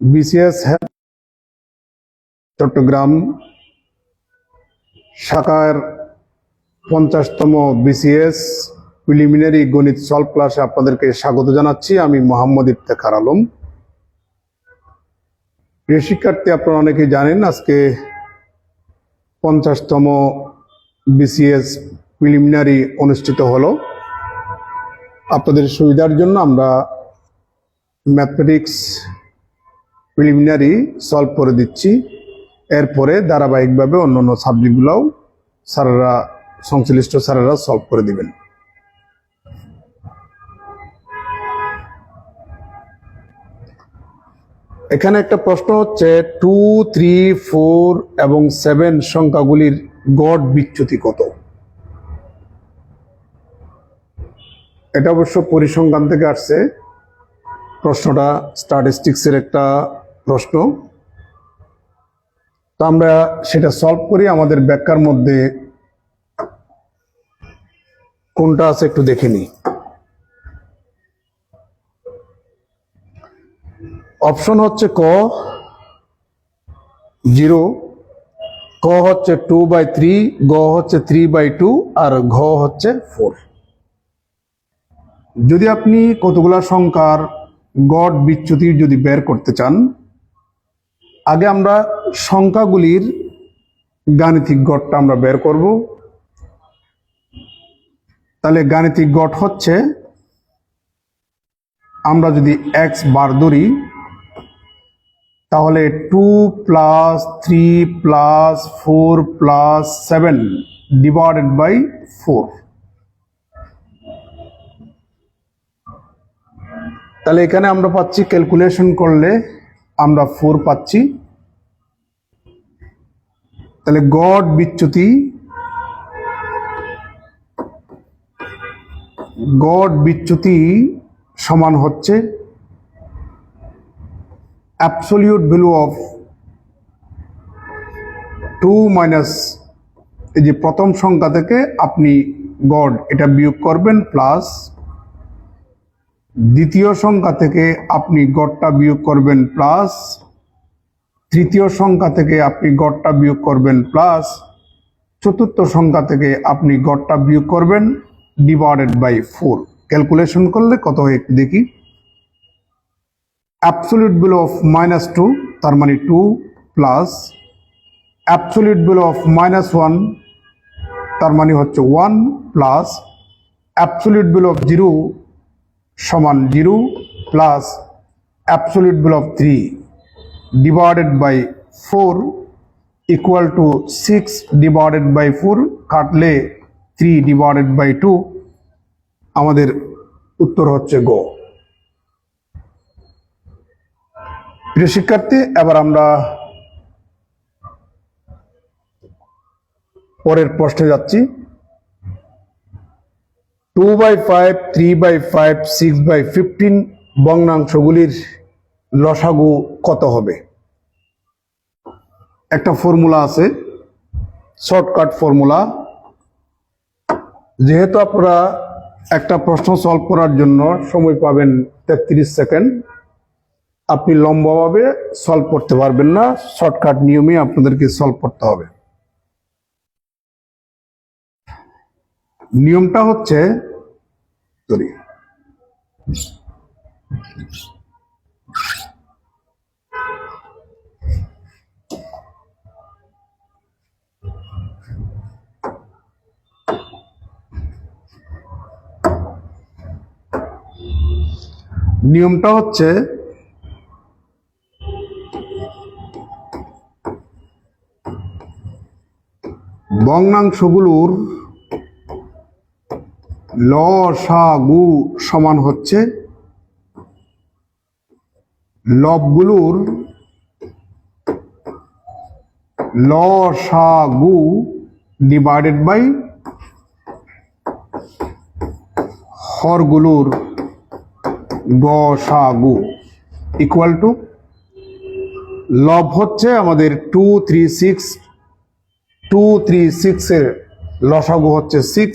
BCS Chittagong শাখার 50তম BCS preliminary গণিত solve ক্লাসে আপনাদেরকে স্বাগত জানাচ্ছি। আমি মোহাম্মদ ইফতেখার আলম। প্রিয় শিক্ষার্থী, আপনারা অনেকেই জানেন আজকে 50তম বিসিএস প্রিলিমিনারি অনুষ্ঠিত হলো। আপনাদের সুবিধার জন্য আমরা ম্যাথমেটিক্স প্রিলিমিনারি সলভ করে দিচ্ছি। এরপরে ধারাবাহিকভাবে অন্যান্য সাবজেক্টগুলোও সংশ্লিষ্ট স্যারেরা সলভ করে দিবেন। এখানে একটা প্রশ্ন হচ্ছে 2, 3, 4 এবং 7 সংখ্যাগুলির গড় বিচ্যুতি কত? এটা অবশ্য পরিসংখ্যান থেকে আসছে। প্রশ্নটা স্ট্যাটিস্টিক্সের একটা প্রশ্ন। তো আমরা সেটা সলভ করি। আমাদের ব্যাখ্যার মধ্যে কোনটা আছে একটু দেখে নিই। অপশন হচ্ছে ক 0, ক হচ্ছে 2/3, গ হচ্ছে 3/2 আর ঘ হচ্ছে 4। যদি আপনি কতগুলা সংখ্যার গড় বিচ্যুতি যদি বের করতে চান, আগে আমরা সংখ্যাগুলির গাণিতিক গড়টা আমরা বের করব। তাহলে গাণিতিক গড় হচ্ছে, আমরা যদি x বার ধরি তাহলে 2 + 3 + 4 + 7 ডিভাইডেড বাই 4। তাহলে এখানে আমরা পাচ্ছি, ক্যালকুলেশন করলে আমরা 4 পাচ্ছি। তাহলে গড় বিচ্যুতি সমান হচ্ছে অ্যাবসলিউট ভ্যালু অফ 2 মাইনাস, এই যে প্রথম সংখ্যা থেকে আপনি গড় এটা বিয়োগ করবেন, প্লাস দ্বিতীয় সংখ্যা থেকে আপনি গড়টা বিয়োগ করবেন, প্লাস তৃতীয় সংখ্যা থেকে আপনি গড়টা বিয়োগ করবেন, প্লাস চতুর্থ সংখ্যা থেকে আপনি গড়টা বিয়োগ করবেন, ডিভাইডেড বাই 4। ক্যালকুলেশন করলে কত হয় একটু দেখি। অ্যাবসলিউট ভ্যালু অফ -2 তার মানে 2, প্লাস অ্যাবসলিউট ভ্যালু অফ -1 তার মানে হচ্ছে 1, প্লাস অ্যাবসলিউট ভ্যালু অফ 0 সমান 0, plus absolute value of 3 divided by 4 equal to 6 divided by 4, কাটলে 3 ডিভাইডেড বাই 2। আমাদের উত্তর হচ্ছে গ। প্রিয় শিক্ষার্থী, এবার আমরা পরের প্রশ্নে যাচ্ছি। 2/5, 3/5, 6/15 ভগ্নাংশগুলির লসাগু কত হবে? একটা ফর্মুলা আছে, শর্টকাট ফর্মুলা। যেহেতু আপনারা একটা প্রশ্ন সলভ করার জন্য সময় পাবেন 33 সেকেন্ড, আপনি লম্বাভাবে সলভ করতে পারবেন না, শর্টকাট নিয়মে আপনাদেরকে সলভ করতে হবে। নিয়মটা হচ্ছে, ভগ্নাংশগুলোর লসাগু সমান হচ্ছে লবগুলোর লসাগু ডিভাইডেড বাই হরগুলোর গসাগু ইকুয়াল টু, লব হচ্ছে আমাদের 236 এর লসাগু হচ্ছে 6,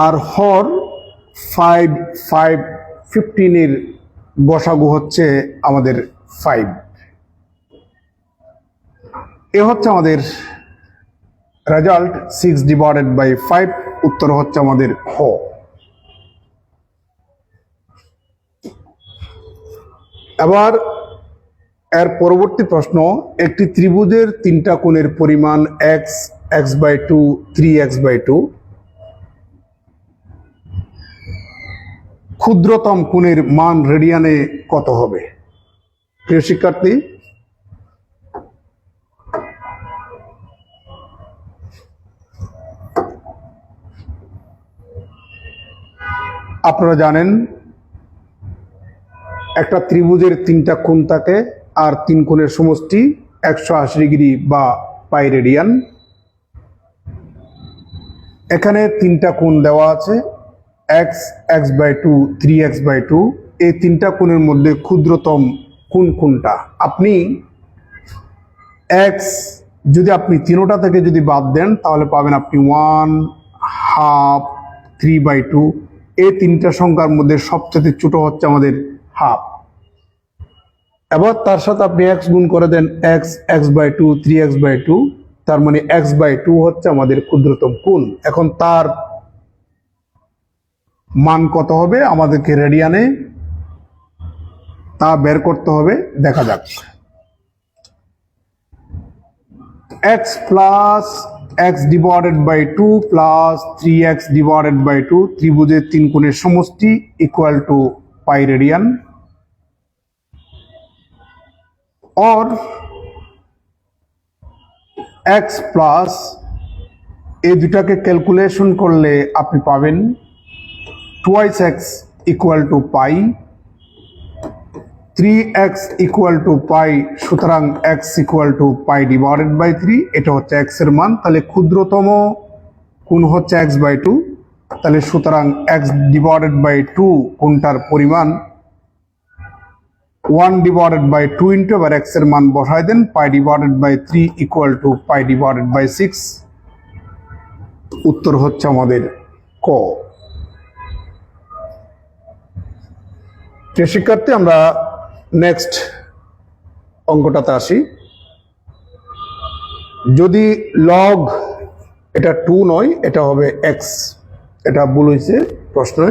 আর হর 15 এর গসাগু হচ্ছে আমাদের 5। এ হচ্ছে আমাদের রেজাল্ট 6/5। উত্তর হচ্ছে আমাদের খ। এবার এর পরবর্তী প্রশ্ন, একটি ত্রিভুজের তিনটা কোণের পরিমাণ x, x/2, 3x/2। ক্ষুদ্রতম কোণের মান রেডিয়ানে কত হবে? প্রিয় শিক্ষার্থী, আপনারা জানেন একটা ত্রিভুজের তিনটা কোণ থাকে, আর তিন কোণের সমষ্টি 180 ডিগ্রি বা পাই রেডিয়ান। এখানে তিনটা কোণ দেওয়া আছে, x, x/2, 3x/2। এই তিনটা কোণের মধ্যে ক্ষুদ্রতম কোণ কোনটা? আপনি x যদি আপনি তিনোটা থেকে যদি বাদ দেন তাহলে পাবেন আপনি 1, হাফ, 3/2। এই তিনটা সংখ্যার মধ্যে সবচেয়ে ছোট হচ্ছে আমাদের হাফ। এবার তার সাথে আপনি x গুণ করে দেন, x, x/2, 3x/2, তার মানে x/2 হচ্ছে আমাদের ক্ষুদ্রতম কোণ। এখন তার মান কত হবে আমাদেরকে রেডিয়ানে তা বের করতে হবে। দেখা যাক। x plus x/2 plus 3x/2 ত্রিভুজের তিন কোণের সমষ্টি ইকুয়াল টু পাই রেডিয়ান। और x প্লাস এই দুটাকে ক্যালকুলেশন করলে আপনি পাবেন 2x equal to pi, 3x equal to pi. সুতরাং x ইকুয়াল টু পাই/3। এটা হচ্ছে x এর মান। তাহলে ক্ষুদ্রতম কোণ হচ্ছে x/2। তাহলে সুতরাং x/2 কোণটার পরিমাণ 1/2 ইন্টু, এবার x এর মান বসায় দেন, পাই/3 ইকুয়াল টু পাই/6। উত্তর হচ্ছে আমাদের ক। প্রিয় শিক্ষার্থী, আমরা নেক্সট অঙ্কটাতে আসি। যদি লগ, এটা 2 নয়, এটা হবে x, এটা ভুল হয়েছে প্রশ্নে।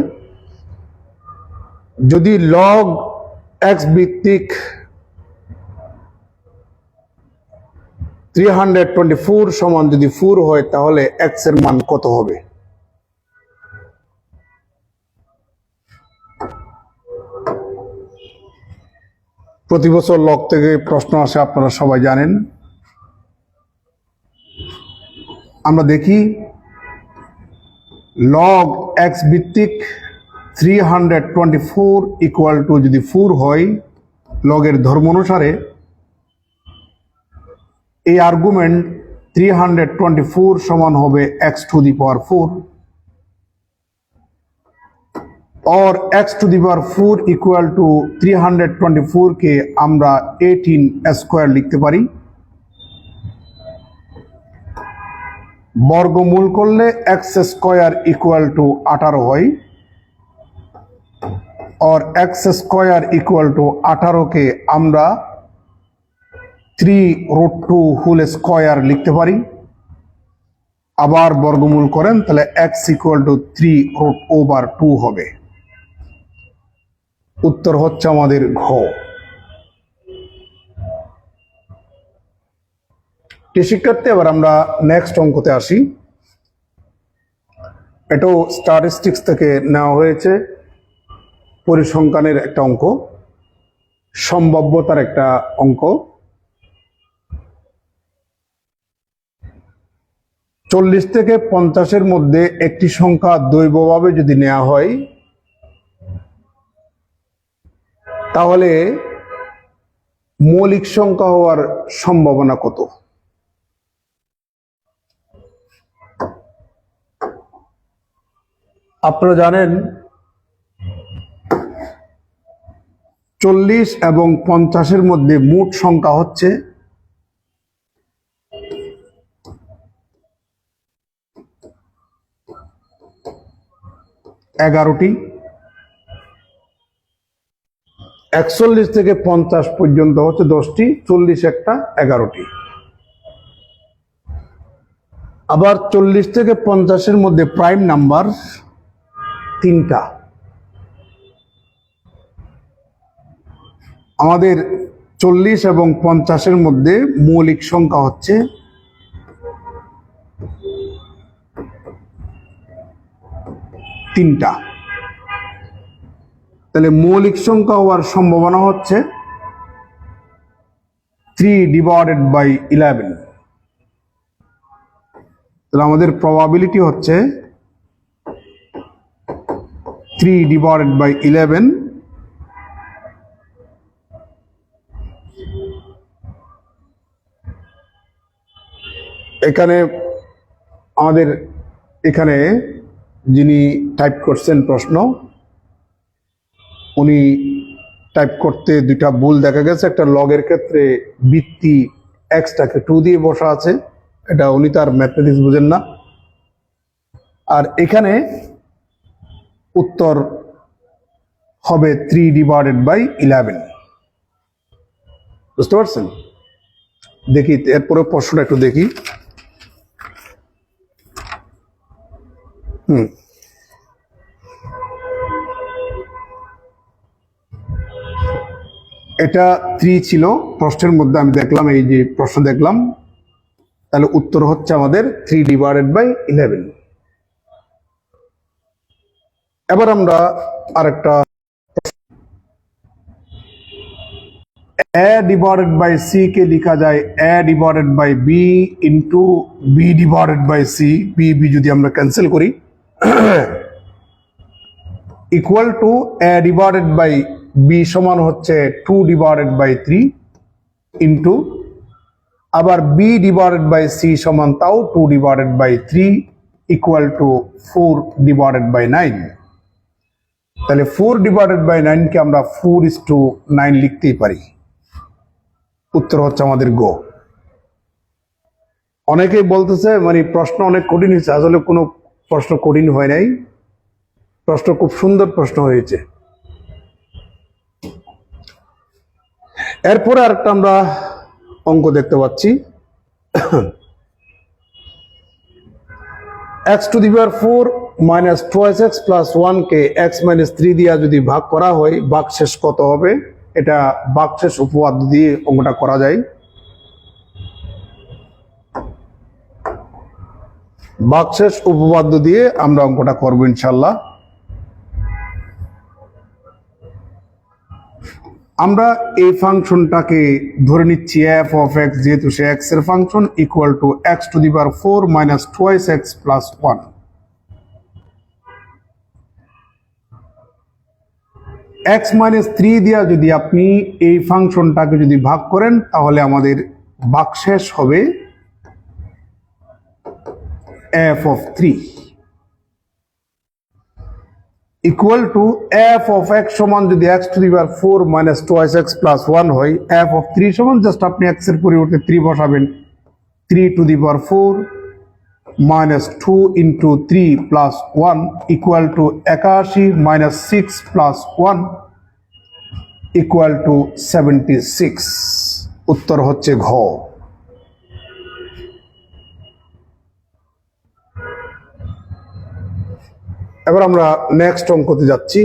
যদি লগ x ভিত্তিক 324 সমান যদি 4 হয় তাহলে x এর মান কত হবে? প্রতি বছর লগ থেকে প্রশ্ন আসে, আপনারা সবাই জানেন। আমরা দেখি লগ x ভিত্তিক 324 ইকুয়াল টু যদি 4 হয়, লগের ধর্ম অনুসারে এই আর্গুমেন্ট 324 সমান হবে x⁴, और x⁴ ইকুয়াল টু 324 কে আমরা 18 স্কোয়ার লিখতে পারি। বর্গমূল করলে x² ইকুয়াল টু 18 হয়, और x² ইকুয়াল টু 18 কে আমরা 3√2 হোল স্কোয়ার লিখতে পারি। আবার বর্গমূল করেন তাহলে x ইকুয়াল টু 3√2 হবে। উত্তর হচ্ছে আমাদের ঘ। শিক্ষার্থী, এবার আমরা নেক্সট অঙ্কতে আসি। এটাও স্ট্যাটিস্টিক্স থেকে নেওয়া হয়েছে, পরিসংখ্যানের একটা অঙ্ক, সম্ভাব্যতার একটা অঙ্ক। 40 থেকে 50-এর মধ্যে একটি সংখ্যা দৈবভাবে যদি নেওয়া হয় তাহলে মৌলিক সংখ্যা হওয়ার সম্ভাবনা কত? আপনারা জানেন 40 এবং 50-এর মধ্যে মোট সংখ্যা হচ্ছে 11টি। 41 থেকে 50 পর্যন্ত হচ্ছে 10টি, 40 একটা 11টি। আবার 40 থেকে 50-এর মধ্যে প্রাইম নাম্বার 3টা। আমাদের 40 এবং 50-এর মধ্যে মৌলিক সংখ্যা হচ্ছে 3টা। তাহলে মৌলিক সংখ্যা হওয়ার সম্ভাবনা হচ্ছে 3/11। তাহলে আমাদের প্রবাবিলিটি হচ্ছে 3/11। এখানে আমাদের এখানে যিনি টাইপ করছেন প্রশ্ন, উনি টাইপ করতে দুইটা ভুল দেখা গেছে। একটা লগের ক্ষেত্রে ভিত্তি এক্সটাকে 2 দিয়ে বসা আছে, এটা উনি তার ম্যাথমেটিক্স বুঝেন না। আর এখানে উত্তর হবে 3/11। বুঝতে পারছেন? দেখি এরপরে প্রশ্নটা একটু দেখি। এটা 3 ছিল প্রশ্নের মধ্যে, আমি দেখলাম এই যে প্রশ্ন দেখলাম, তাহলে উত্তর হচ্ছে আমাদের 3/11। এবার আমরা আরেকটা a/c কে লিখা যায় a/b ইন্টু b/c। b যদি আমরা ক্যান্সেল করি ইকুয়াল টু a/b সমান হচ্ছে 2/3 ইন্টু আবার b/c সমান তাও 2/3 ইকুয়াল টু 4/9। তাহলে 4/9 কে আমরা 4:9 লিখতেই পারি। উত্তর হচ্ছে আমাদের গো। অনেকেই বলতেছে মানে প্রশ্ন অনেক কঠিন হয়েছে, আসলে কোনো প্রশ্ন কঠিন হয় নাই, প্রশ্ন খুব সুন্দর প্রশ্ন হয়েছে। এরপরে আরেকটা আমরা অঙ্ক দেখতে পাচ্ছি, x⁴ মাইনাস 2x প্লাস 1 কে x মাইনাস 3 দিয়া যদি ভাগ করা হয় ভাগশেষ কত হবে? এটা ভাগশেষ উপপাদ্য দিয়ে অঙ্কটা করা যায়। ভাগশেষ উপপাদ্য দিয়ে আমরা অঙ্কটা করব ইনশাল্লাহ। আমরা এই ফাংশনটাকে ধরে নিচ্ছি f of x, যেহেতু সে x এর function, equal to x⁴ minus 2x plus 1। x minus 3 দিয়া যদি আপনি এই ফাংশনটাকে যদি ভাগ করেন তাহলে আমাদের ভাগশেষ হবে f of 3 equal to f of x সমান যদি x⁴ মাইনাস 2x প্লাস 1 হয়, f of 3 সমান জাস্ট আপনি x এর পরিবর্তে 3 বসাবেন, 3⁴ minus 2 into 3 plus 1 equal two 81 minus 6 plus 1 equal two 76। উত্তর হচ্ছে ঘ। এবার আমরা নেক্সট অঙ্কতে যাচ্ছি।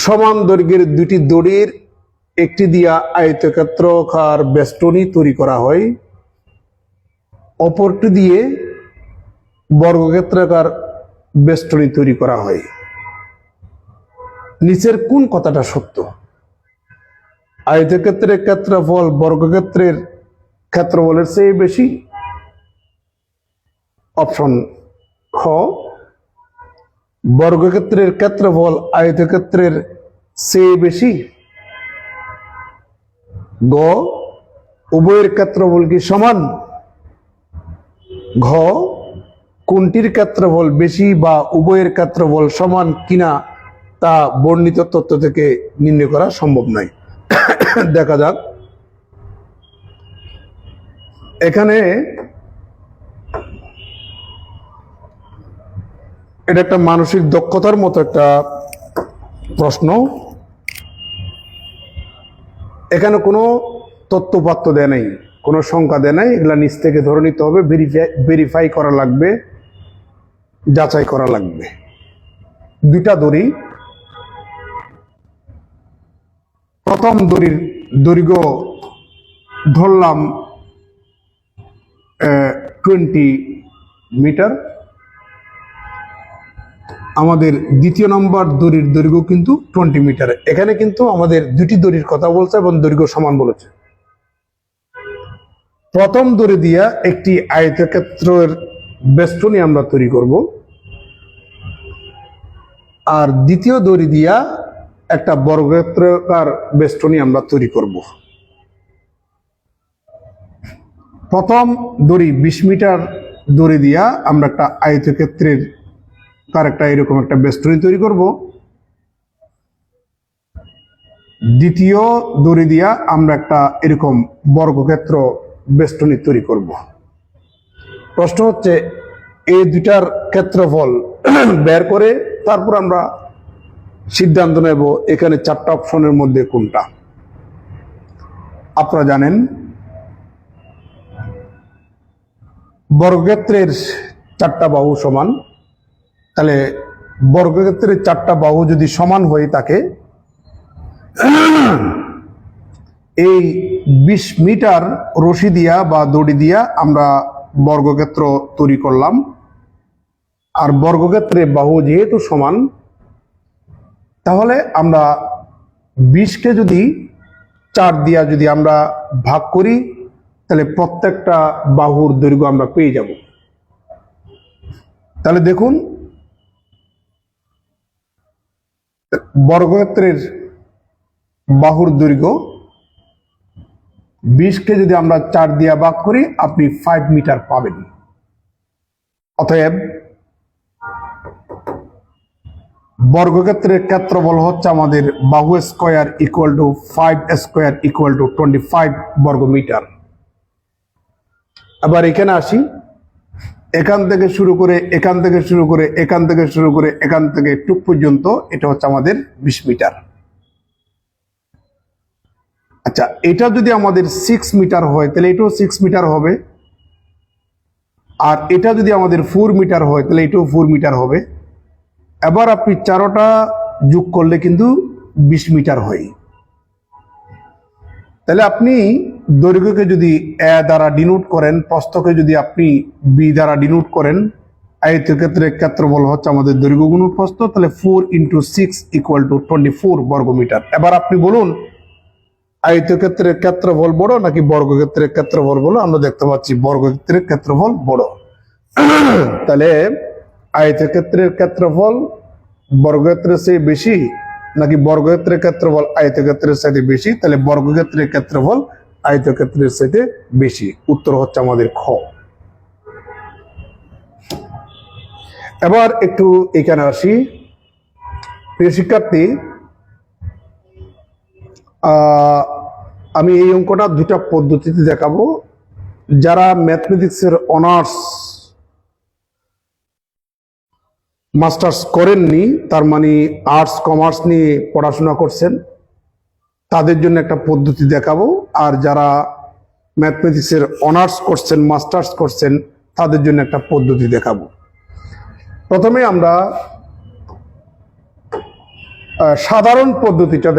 সমান দৈর্ঘ্যের দুটি দড়ির একটি দিয়া আয়তক্ষেত্রাকার বেষ্টনী তৈরি করা হয়, অপরটি দিয়ে বর্গক্ষেত্রাকার বেষ্টনী তৈরি করা হয়। নিচের কোন কথাটা সত্য? আয়তক্ষেত্রের ক্ষেত্রফল বর্গক্ষেত্রের ক্ষেত্রফলের চেয়ে বেশি। অপশন খ, বর্গক্ষেত্রের ক্ষেত্রফল আয়তক্ষেত্রের চেয়ে বেশি। গ, উভয়ের ক্ষেত্রফল কি সমান। ঘ, কোনটির ক্ষেত্রফল বেশি বা উভয়ের ক্ষেত্রফল সমান কিনা তা বর্ণিত তথ্য থেকে নির্ণয় করা সম্ভব নয়। দেখা যাক, এখানে এটা একটা মানসিক দক্ষতার মতো একটা প্রশ্ন। এখানে কোনো তথ্যপাত্য দেয় নাই, কোনো সংখ্যা দেয় নাই, এগুলা নিচ থেকে ধরে নিতে হবে, ভেরিফাই করা লাগবে, যাচাই করা লাগবে। দুইটা দড়ি, প্রথম দড়ির দৈর্ঘ্য ধরলাম 20 মিটার, আমাদের দ্বিতীয় নম্বর দড়ির দৈর্ঘ্য কিন্তু 20 মিটার। এখানে কিন্তু আমাদের দুটি দড়ির কথা বলছে এবং দৈর্ঘ্য সমান বলেছে। প্রথম দড়ি দিয়া একটি আয়তক্ষেত্রের বেষ্টনী আমরা তৈরি করব, আর দ্বিতীয় দড়ি দিয়া একটা বর্গক্ষেত্রাকার বেষ্টনী আমরা তৈরি করব। প্রথম দড়ি 20 মিটার দড়ি দিয়া আমরা একটা আয়তক্ষেত্রের তার একটা এরকম একটা বেষ্টনী তৈরি করব। দ্বিতীয় দড়ি দিয়া আমরা একটা এরকম বর্গক্ষেত্র বেষ্টনী তৈরি করব। প্রশ্ন হচ্ছে এই দুইটার ক্ষেত্রফল বের করে তারপর আমরা সিদ্ধান্ত নেব এখানে চারটা অপশনের মধ্যে কোনটা। আপনারা জানেন বর্গক্ষেত্রের চারটা বাহু সমান, তাহলে বর্গক্ষেত্রের চারটা বাহু যদি সমান হয়ে থাকে, এই 20 মিটার রশি দিয়া বা দড়ি দিয়া আমরা বর্গক্ষেত্র তৈরি করলাম। আর বর্গক্ষেত্রের বাহু যেহেতু সমান, তাহলে আমরা 20কে যদি 4 দিয়া যদি আমরা ভাগ করি, তাহলে প্রত্যেকটা বাহুর দৈর্ঘ্য আমরা পেয়ে যাব। তাহলে দেখুন বর্গক্ষেত্রের বাহুর দৈর্ঘ্য 20কে যদি আমরা 4 দিয়া ভাগ করি, আপনি 5 মিটার পাবেন। অতএব বর্গক্ষেত্রের ক্ষেত্রফল হচ্ছে আমাদের বাহু square equal to 5 square equal to 25 বর্গ মিটার। আবার এখানে আসি, এখান থেকে শুরু করে এখান থেকে শুরু করে এখান থেকে শুরু করে এখান থেকে টুক পর্যন্ত এটা হচ্ছে আমাদের 20 মিটার। আচ্ছা, এটা যদি আমাদের 6 মিটার হয় তাহলে এটাও 6 মিটার হবে, আর এটা যদি আমাদের 4 মিটার হয় তাহলে এটাও 4 মিটার হবে। এবার আপনি চারোটা যোগ করলে কিন্তু 20 মিটার হয়। তাহলে আপনি দৈর্ঘ্যকে যদি এ দ্বারা ডিনোট করেন, প্রস্থকে যদি আপনি বি দ্বারা ডিনোট করেন, আয়তক্ষেত্রের ক্ষেত্রফল হচ্ছে আমাদের দৈর্ঘ্য গুণ প্রস্থ, তাহলে 4 × 6 = 24 বর্গ মিটার। এবার আপনি বলুন আয়তক্ষেত্রের ক্ষেত্রফল বড় নাকি বর্গক্ষেত্রের ক্ষেত্রফল বড়? আমরা দেখতে পাচ্ছি বর্গক্ষেত্রের ক্ষেত্রফল বড়। তাহলে আয়তক্ষেত্রের ক্ষেত্রফল বর্গক্ষেত্রের চেয়ে বেশি নাকি বর্গক্ষেত্রের ক্ষেত্রফল আয়তক্ষেত্রের চাইতে বেশি? তাহলে বর্গক্ষেত্রের ক্ষেত্রফল আয়তক্ষেত্রের চাইতে বেশি। উত্তর হচ্ছে আমাদের খ। এবার একটু এখানে আসি, প্রিয় শিক্ষার্থী, আমি এই অঙ্কটা দুটা পদ্ধতিতে দেখাবো। যারা ম্যাথমেটিক্সের অনার্স মাস্টার্স করেননি, তার মানে আর্টস কমার্স নিয়ে পড়াশোনা করছেন, তাদের জন্য একটা পদ্ধতি দেখাবো। আর যারা ম্যাথমেটিক্সের অনার্স করছেন, মাস্টার্স করছেন, তাদের জন্য একটা পদ্ধতি দেখাবো। প্রথমে আমরা সাধারণ পদ্ধতিটা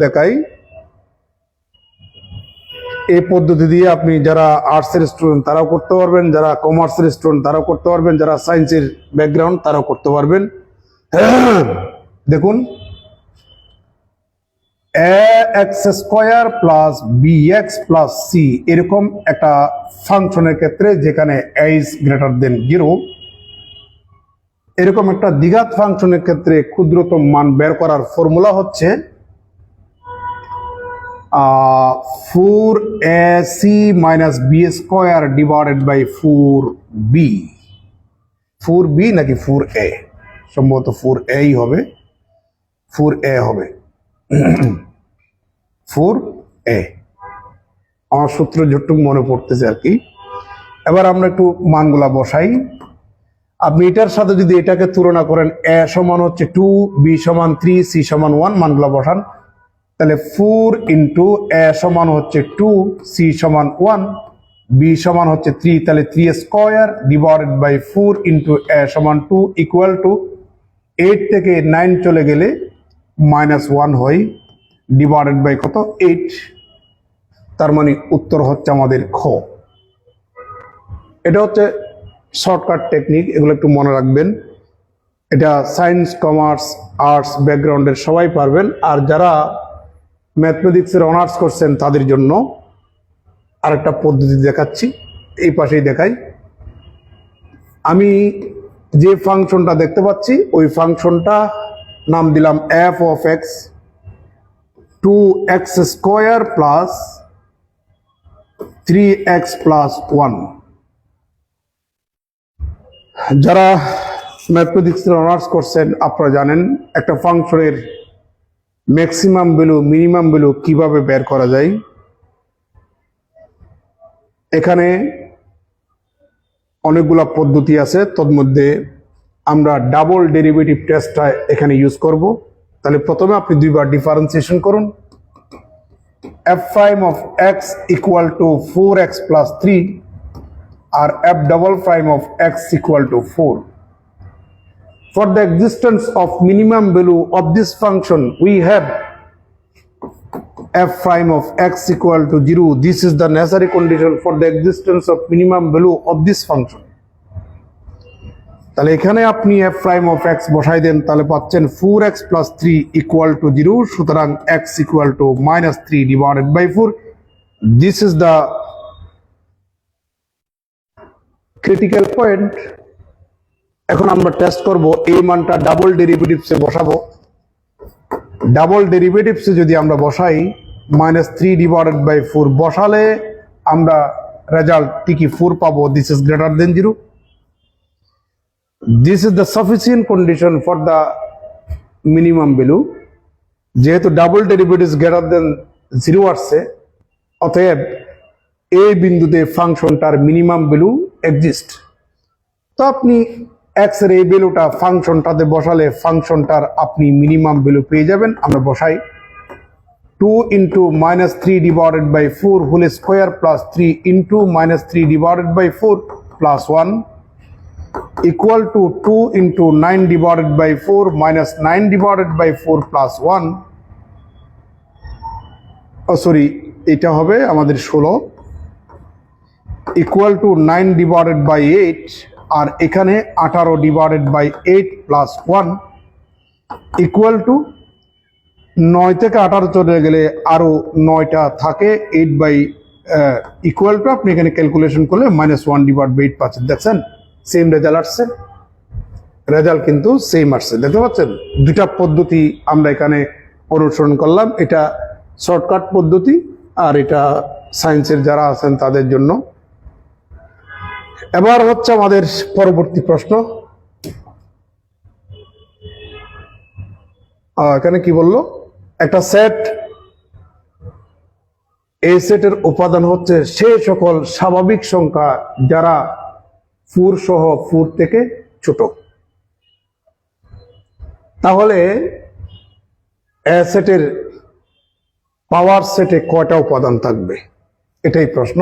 দেখাই। এই পদ্ধতি দিয়ে আপনি যারা আর্টসের স্টুডেন্ট তারাও করতে পারবেন, যারা কমার্সের স্টুডেন্ট তারাও করতে পারবেন, যারা সায়েন্সের ব্যাকগ্রাউন্ড তারাও করতে পারবেন। দেখুন, ax² + bx + c এরকম একটা ফাংশনের ক্ষেত্রে যেখানে a is greater than 0, এরকম একটা দ্বিঘাত ফাংশনের ক্ষেত্রে ক্ষুদ্রতম মান বের করার ফর্মুলা হচ্ছে 4ac - b² / 4b। 4b নাকি 4a? সম্ভবত 4a হবে, 4a হবে। 4a আমার সূত্র যতটুকু মনে পড়তেছে আর কি। এবার আমরা একটু মানগুলা বসাই। আপনি এটার সাথে যদি এটাকে তুলনা করেন, a সমান হচ্ছে 2, b সমান 3, c সমান 1, মানগুলো বসান, তাহলে 4 ইন্টু a সমান হচ্ছে 2, c সমান 1, b সমান হচ্ছে 3, তাহলে 3 square divided by 4 into a সমান 2 ইকুয়াল টু 8 থেকে 9 চলে গেলে -1 হয়, ডিভাইডেড বাই কত 8। তার মানে উত্তর হচ্ছে আমাদের খ। এটা হচ্ছে শর্টকাট টেকনিক, এগুলো একটু মনে রাখবেন। এটা সায়েন্স, কমার্স, আর্টস ব্যাকগ্রাউন্ডের সবাই পারবেন। আর যারা ম্যাথমেটিক্সের অনার্স করছেন তাদের জন্য আরেকটা পদ্ধতি দেখাচ্ছি, এই পাশেই দেখাই। আমি যে ফাংশনটা দেখতে পাচ্ছি ওই ফাংশনটা নাম দিলাম f of x, 2x square plus 3x plus 1। যারা ম্যাথমেটিক্সের অনার্স করছেন আপনারা জানেন একটা ফাংশনের ম্যাক্সিমাম ভ্যালু মিনিমাম ভ্যালু কিভাবে বের করা যায়। এখানে অনেকগুলো পদ্ধতি আছে, তোর মধ্যে আমরা ডাবল ডেরিভেটিভ টেস্টটা এখানে ইউজ করব। তাহলে প্রথমে আপনি দুইবার ডিফারেন্সিয়েশন করুন। f prime of x equal to 4x plus 3 R f double prime of x equal to 4. For the existence of minimum value of this function, we have f prime of x equal to 0. This is the necessary condition for the existence of minimum value of this function. তাহলে এখানে আপনি f prime of x বসাই দেন, তাহলে পাচ্ছেন 4x plus 3 equal to 0. সুতরাং x equal to -3 divided by 4. This is the critical point. এখন আমরা test করব, এই মানটা ডাবল ডেরিভেটিভসে বসাবো। ডাবল ডেরিভেটিভসে যদি আমরা বসাই -3 ডিভাইডেড বাই 4 বসালে আমরা রেজাল্ট ঠিকই 4 পাবো। This is greater than 0. This is the sufficient condition for the minimum value. যেহেতু ডাবল ডেরিভেটিভস গ্রেটার দেন 0 আসছে, অতএব এই বিন্দুতে ফাংশনটার মিনিমাম ভ্যালু এক্সিস্ট। তো আপনি x এর এই ভ্যালুটা ফাংশনটাতে বসালে ফাংশনটার আপনি মিনিমাম ভ্যালু পেয়ে যাবেন। আমরা বসাই 2 into -3 divided by 4 whole square plus 3 into -3 divided by 4 plus 1 equal to 2 into 9 divided by 4 minus 9 divided by 4 plus 1। Sorry, এটা হবে আমাদের 16 ইকুয়াল টু 9 ডিভাইডেড বাই 8, আর এখানে 18 divided by 8 plus 1 equal to 9 থেকে 18 চলে গেলে আরো 9টা থাকে 8 বাই ইকুয়াল টু আপনি এখানে ক্যালকুলেশন করলে -1 ডিভাইড বাই 8 পাচ্ছেন। দেখছেন সেম রেজাল্ট আসছে, রেজাল্ট কিন্তু সেম আসছে। দেখতে পাচ্ছেন দুটা পদ্ধতি আমরা এখানে অনুসরণ করলাম। এটা শর্টকাট পদ্ধতি আর এটা সায়েন্সের যারা আছেন তাদের জন্য। এবার হচ্ছে আমাদের পরবর্তী প্রশ্ন। এখানে কি বললো, একটা সেট, এই সেটের উপাদান হচ্ছে সে সকল স্বাভাবিক সংখ্যা যারা 4 সহ 4 থেকে ছোট। তাহলে এ সেটের পাওয়ার সেটে কয়টা উপাদান থাকবে, এটাই প্রশ্ন।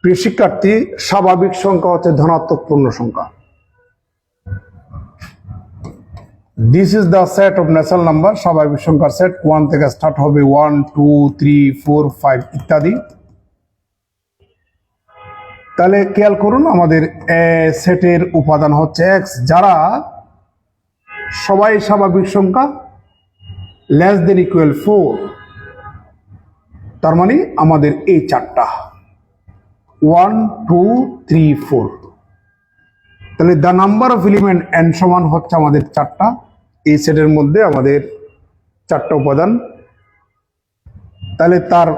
প্রিয় শিক্ষার্থী, স্বাভাবিক সংখ্যা হচ্ছে ধনাত্মক পূর্ণ সংখ্যা। This is the set of natural number. স্বাভাবিক সংখ্যার সেট 1 থেকে স্টার্ট হবে, 1 2 3 4 5 ইত্যাদি। তাহলে খেয়াল করুন, আমাদের সেটের উপাদান হচ্ছে x, যারা সবাই স্বাভাবিক সংখ্যা লেস দেন ইকুয়াল 4। তার মানে আমাদের এই চারটা 1 2 3 4। তাহলে the number of element n সমান হচ্ছে আমাদের চারটা। এই সেটের মধ্যে আমাদের চারটা উপাদান। তাহলে তার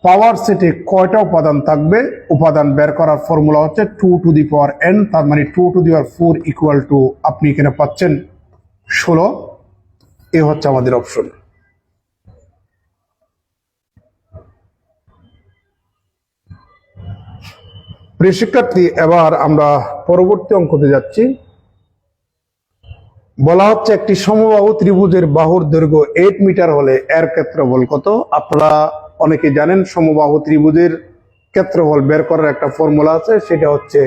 পাওয়ার সেটে কয়টা উপাদান থাকবে, উপাদান বের করার ফর্মুলা হচ্ছে 2 টু দি পাওয়ার n। তার মানে 2 two the power 4 equal two আপনি এখানে পাচ্ছেন 16। এ হচ্ছে আমাদের অপশন। প্রিয় শিক্ষার্থী, এবার আমরা পরবর্তী অঙ্কতে যাচ্ছি। বলা হচ্ছে একটি সমবাহু ত্রিভুজের বাহুর দৈর্ঘ্য 8 মিটার হলে এর ক্ষেত্রফল কত। আপনারা অনেকে জানেন সমবাহু ত্রিভুজের ক্ষেত্রফল বের করার একটা ফর্মুলা আছে, সেটা হচ্ছে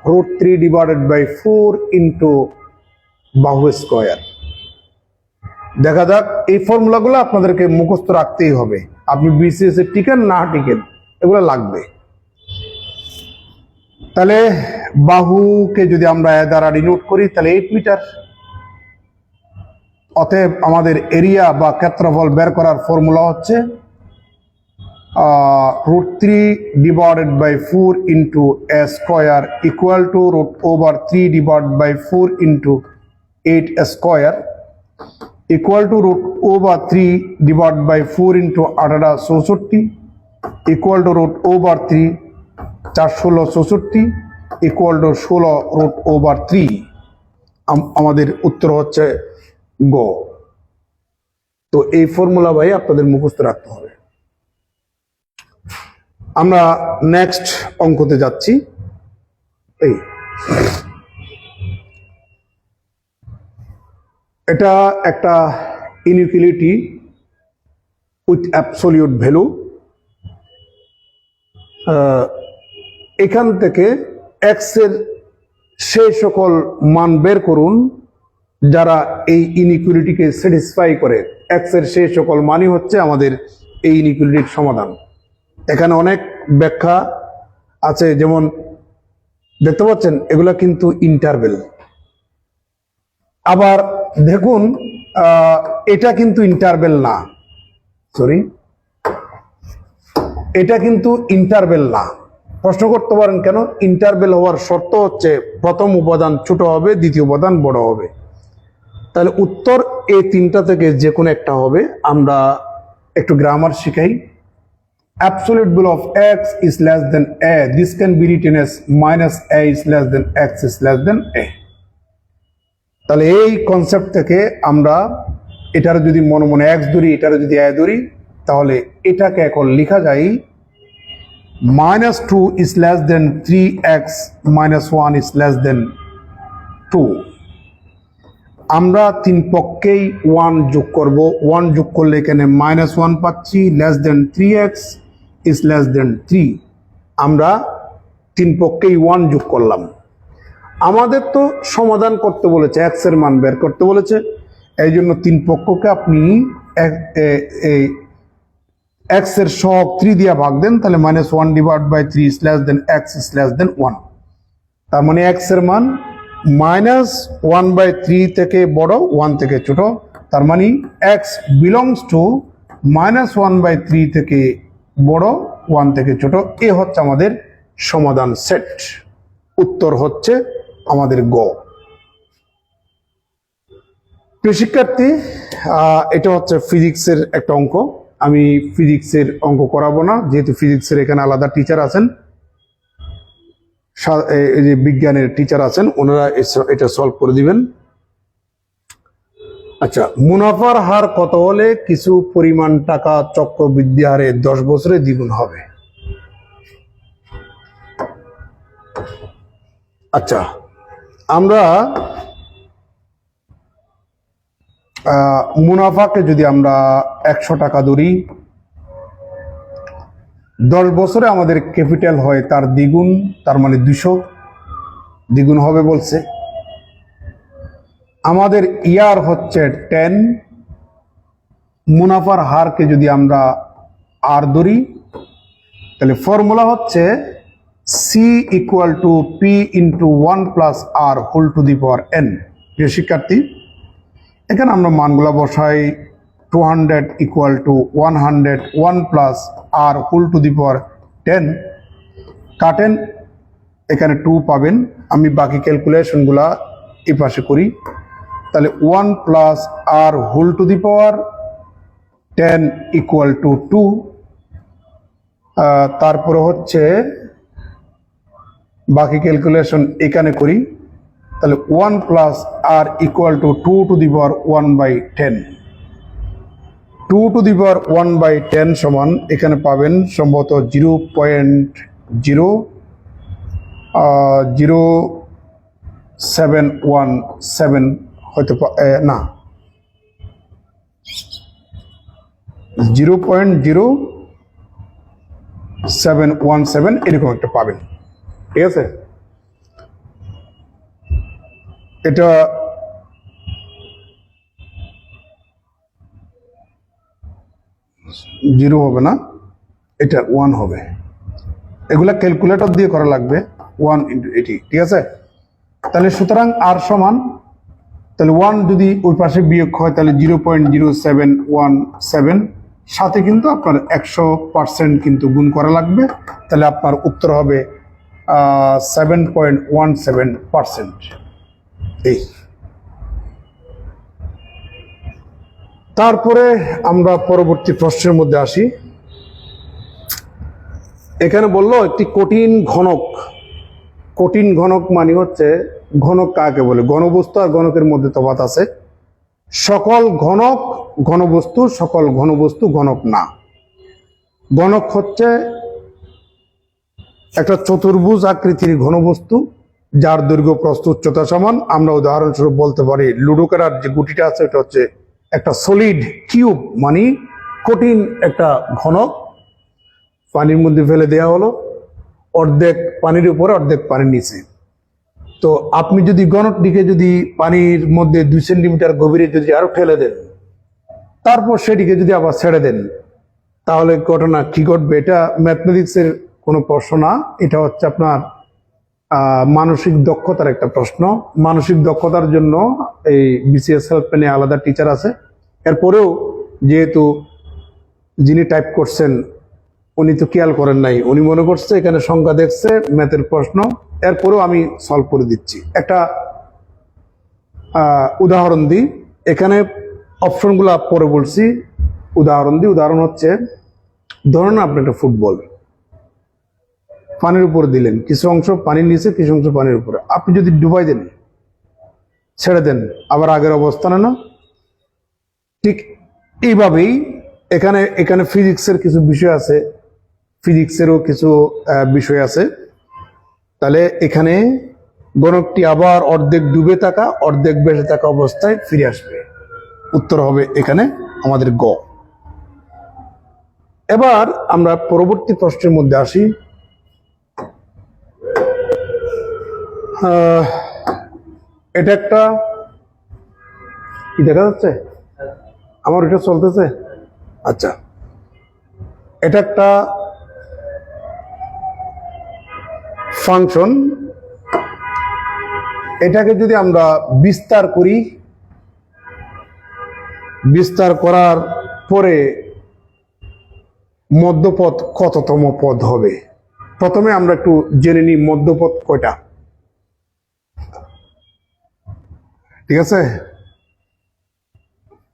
√3/4 ইন্টু বাহু স্কয়ার। দেখা যাক, এই ফর্মুলাগুলো আপনাদেরকে মুখস্থ রাখতেই হবে। আপনি বিসিএস এ টিকেন না টিকেন, এগুলো লাগবে। তাহলে বাহুকে যদি আমরা এ দ্বারা ডিনোট করি তাহলে 8 মিটার। অতএব আমাদের এরিয়া বা ক্ষেত্রফল বের করার ফর্মুলা হচ্ছে √3/4 into A square equal to √3/4 into 8 square equal to √3/4 into 1864 equal to √3 4/16 equal to 16 √3। আমাদের উত্তর হচ্ছে গ। তো এই ফর্মুলা ভাই আপনাদের মুখস্থ রাখতে হবে। আমরা নেক্সট অঙ্কতে যাচ্ছি। এটা একটা ইনইকুয়ালিটি উইথ অ্যাবসলিউট ভ্যালু। এখান থেকে এক্স এর সেই সকল মান বের করুন যারা এই ইনইকুয়ালিটিকে স্যাটিসফাই করে। এক্স এর সেই সকল মানই হচ্ছে আমাদের এই ইনইকুয়ালিটির সমাধান। এখানে অনেক ব্যাখ্যা আছে, যেমন দেখতে পাচ্ছেন এগুলা কিন্তু ইন্টারভেল। আবার দেখুন এটা কিন্তু ইন্টারভেল না, সরি, এটা কিন্তু ইন্টারভেল না। প্রশ্ন করতে পারেন কেন? ইন্টারভেল হওয়ার শর্ত হচ্ছে প্রথম উপাদান ছোট হবে, দ্বিতীয় উপাদান বড় হবে। তাহলে উত্তর এই তিনটা থেকে যে কোনো একটা হবে। আমরা একটু গ্রামার শিখাই। Absolute value of x is less than a. This can be written as minus a is less than x is less than a. তাহলে এই কনসেপ্ট থেকে আমরা এটার যদি মনে মনে x ধরি, এটার যদি a ধরি, তাহলে এটাকে এখন লেখা যায় -2 is less than 3x minus 1 is less than 2। আমরা তিন পক্ষেই 1 যোগ করব। 1 যোগ করলে এখানে -1 পাচ্ছি, less than 3x is less than 3। আমরা তিন পক্ষেই 1 যোগ করলাম। আমাদের তো সমাধান করতে বলেছে, x এর মান বের করতে বলেছে। এই জন্য তিন পক্ষকে আপনি x এর সহগ 3 দিয়ে ভাগ দেন, তাহলে -1/3 is less than x is less than 1। তার মানে x এর মান -1/3 থেকে বড়, 1 থেকে ছোট। তার মানে x belongs to -1/3 থেকে বড়, 1 থেকে ছোট। এ হচ্ছে আমাদের সমাধান সেট। উত্তর হচ্ছে আমাদের গ। প্রিয় শিক্ষার্থী, এটা হচ্ছে ফিজিক্সের একটা অঙ্ক। আমি ফিজিক্সের অঙ্ক করাবো না, যেহেতু ফিজিক্সের এখানে আলাদা টিচার আছেন, এই যে বিজ্ঞানের টিচার আছেন, ওনারা এটা সলভ করে দিবেন। আচ্ছা, মুনাফার হার কত হলে কিছু পরিমাণ টাকা চক্রবৃদ্ধি হারে 10 বছরে দ্বিগুণ হবে? আচ্ছা, আমরা মুনাফাকে যদি আমরা 100 টাকা ধরি, 10 বছরে আমাদের ক্যাপিটাল হয় তার দ্বিগুণ, তার মানে 200 দ্বিগুণ হবে বলছে। আমাদের ইয়ার হচ্ছে 10। মুনাফার হারকে যদি আমরা আর ধরি, তাহলে ফর্মুলা হচ্ছে C equal to P into 1 plus R whole to the power n। প্রিয় শিক্ষার্থী, এখানে আমরা মানগুলা বসাই। 200 equal to 100, 1 plus R whole to the power 10। কাটেন, এখানে 2 পাবেন। আমি বাকি ক্যালকুলেশনগুলা এই পাশে করি। তাহলে 1 plus R whole to the power 10 equal to 2। তারপরে হচ্ছে বাকি ক্যালকুলেশন এখানে করি। তাহলে 1 plus R equal to 2 to the power 1/10। 2 to the power 1/10 সমান এখানে পাবেন সম্ভবত 0.0 0717 হয়তো না 0.0717 এরকম একটা পাবেন। ঠিক আছে, এটা জিরো হবে না, এটা 1 হবে। এগুলা ক্যালকুলেটর দিয়ে করা লাগবে, 1 × 80। ঠিক আছে, তাহলে সুতরাং আর সমান, তাহলে 1 যদি ওই পাশে বিয়োগ হয় তাহলে 0.0717, সাথে কিন্তু আপনার 100% কিন্তু গুণ করা লাগবে, তাহলে আপনার উত্তর হবে 7.17%। এই তারপরে আমরা পরবর্তী প্রশ্নের মধ্যে আসি। এখানে বললো একটি কঠিন ঘনক। কঠিন ঘনক মানে হচ্ছে, ঘনক কাকে বলে? ঘনবস্তু আর ঘনকের মধ্যে তফাৎ আছে। সকল ঘনক ঘনবস্তু, সকল ঘনবস্তু ঘনক না। ঘনক হচ্ছে একটা চতুর্ভুজ আকৃতির ঘনবস্তু যার দৈর্ঘ্য প্রস্থ উচ্চতা সমান। আমরা উদাহরণস্বরূপ বলতে পারি লুডোকেরার যে গুটিটা আছে এটা হচ্ছে একটা সলিড কিউব, মানে কঠিন একটা ঘনক পানির মধ্যে ফেলে দেওয়া হলো, অর্ধেক পানির উপরে অর্ধেক পানির নিচে। তো আপনি যদি ঘনকটিকে যদি পানির মধ্যে 2 সেন্টিমিটার গভীরে যদি আরো ঠেলে দেন, তারপর সেটিকে যদি আবার ছেড়ে দেন, তাহলে ঘটনা কি ঘটবে? এটা ম্যাথমেটিক্সের কোনো প্রশ্ন না, এটা হচ্ছে আপনার মানসিক দক্ষতার একটা প্রশ্ন। মানসিক দক্ষতার জন্য এই বিসিএস হেল্পলাইনে আলাদা টিচার আছে। এরপরেও যেহেতু যিনি টাইপ করছেন উনি তো খেয়াল করেন নাই, উনি মনে করছে এখানে সংখ্যা দেখছে ম্যাথের প্রশ্ন, এরপরেও আমি সলভ করে দিচ্ছি। একটা উদাহরণ দিই, এখানে অপশনগুলো পরে বলছি, উদাহরণ দিই। উদাহরণ হচ্ছে, ধরুন আপনি একটা ফুটবল পানির উপরে দিলেন, কিছু অংশ পানির নিচে, কিছু অংশ পানির উপরে। আপনি যদি ডুবাই দেন, ছেড়ে দেন, আবার আগের অবস্থানে না? ঠিক এইভাবেই এখানে ফিজিক্সের কিছু বিষয় আছে, ফিজিক্সেরও কিছু বিষয় আছে। তাহলে এখানে ঘনকটি আবার অর্ধেক ডুবে থাকা অর্ধেক ভেসে থাকা অবস্থায় ফিরে আসবে। উত্তর হবে এখানে আমাদের গ। এবার আমরা পরবর্তী প্রশ্নের মধ্যে আসি। এটা একটা কি দেখা যাচ্ছে? আমার এটা চলতেছে। আচ্ছা, এটা একটা ফাংশন। এটাকে যদি আমরা বিস্তার করি, বিস্তার করার পরে মধ্যপদ কততম পদ হবে? প্রথমে আমরা একটু জেনে নিই মধ্যপদ কয়টা। ঠিক আছে,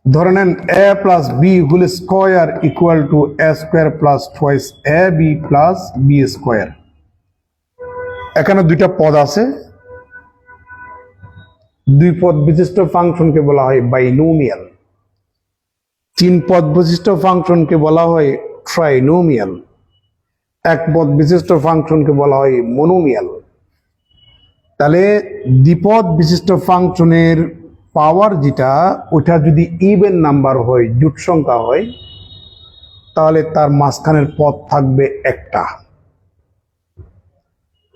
ধরে নেন a plus B whole square equal to a square plus twice a b plus b square. এখানে দুইটা পদ আছে, দুই পদ বিশিষ্ট ফাংশনকে বলা হয় বাইনোমিয়াল। 3 পদ বিশিষ্ট ফাংশনকে বলা হয় ট্রাইনোমিয়াল। 1 পদ বিশিষ্ট ফাংশনকে বলা হয় মনোমিয়াল। তাহলে দ্বিপদ বিশিষ্ট ফাংশনের পাওয়ার যেটা, ওটা যদি ইভেন নাম্বার হয়, জোট সংখ্যা হয়, তাহলে তার মাঝখানের পদ থাকবে একটা।